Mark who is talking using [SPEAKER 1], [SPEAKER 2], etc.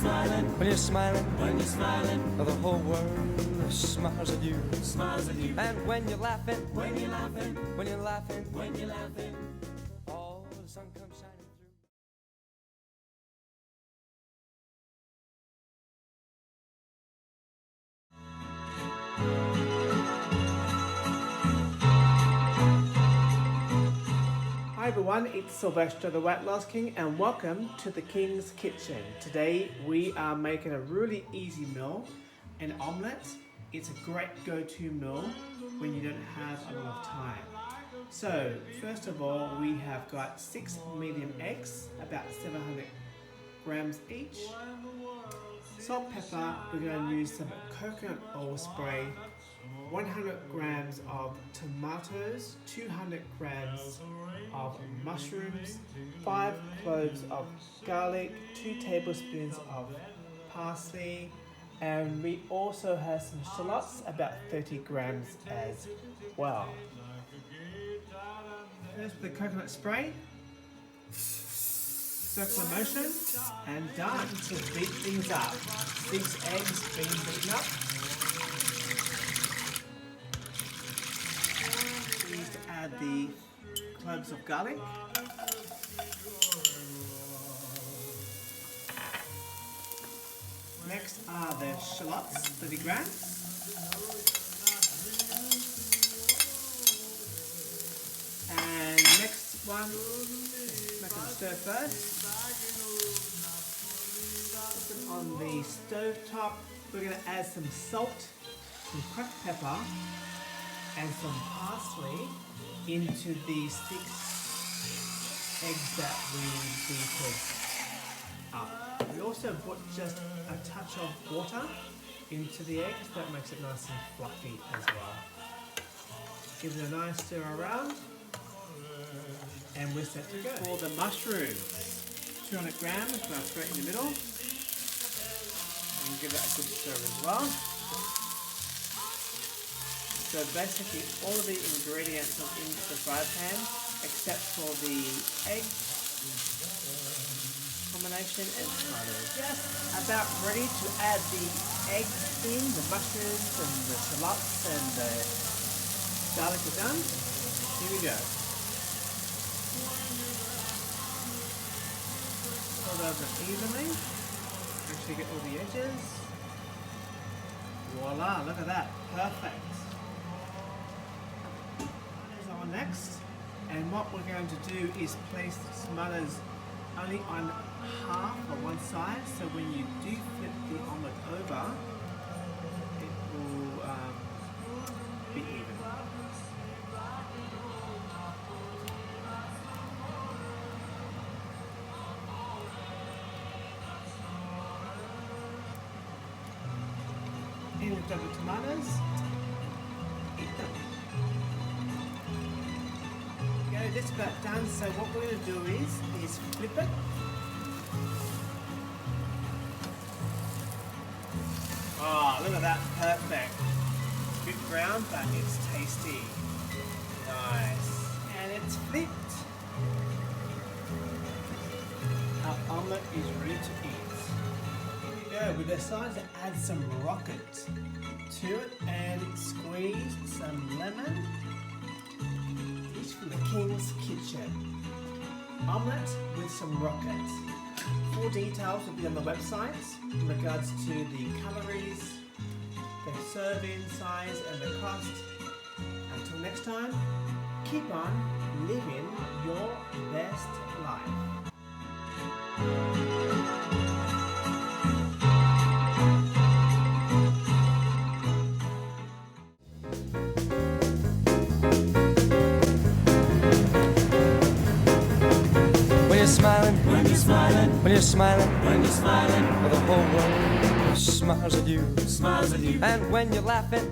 [SPEAKER 1] when you're smiling, the whole world smiles at you. And when you're laughing, when you're laughing, all the sun comes shining through.
[SPEAKER 2] Hi everyone, it's Sylvester the Weight Loss King and welcome to the King's Kitchen. Today we are making a really easy meal, an omelette. It's a great go-to meal when you don't have a lot of time. So first of all, we have got 6 medium eggs, about 700 grams each. Salt, pepper, we're going to use some coconut oil spray, 100 grams of tomatoes, 200 grams of mushrooms, 5 cloves of garlic, 2 tablespoons of parsley, and we also have some shallots, about 30 grams as well. There's the coconut spray, circular motion, and done. To beat things up. 6 eggs being beaten up. We need to add the cloves of garlic. Next are the shallots, 30 grams. And next one, make them stir first. Put them on the stove top. We're going to add some salt, some cracked pepper, and some parsley into the 6 eggs that we beaten up. We also put just a touch of water into the eggs, that makes it nice and fluffy as well. Give it a nice stir around and we're set to go. For the mushrooms, 200 grams, go straight in the middle and give that a good stir as well. So basically all of the ingredients are in the fry pan except for the egg combination and tomatoes. Just about ready to add the eggs in, the mushrooms and the shallots and the garlic are done. Here we go. Pour those evenly. Make sure you get all the edges. Voila, look at that. Perfect. Next, and what we're going to do is place the tomatoes only on half or one side, so when you do flip the omelette over, it will be even. In the double tomatoes, eat them. This is about done, so what we're going to do is flip it. Oh, look at that, perfect. A bit brown, but it's tasty. Nice. And it's flipped. Our omelette is ready to eat. Here we go, we decided to add some rocket to it and squeeze some lemon. From the King's Kitchen. Omelette with some rockets. Full details will be on the website in regards to the calories, the serving size and the cost. Until next time, keep on living your best life.
[SPEAKER 1] When you're smiling, the whole world smiles at you. And when you're laughing,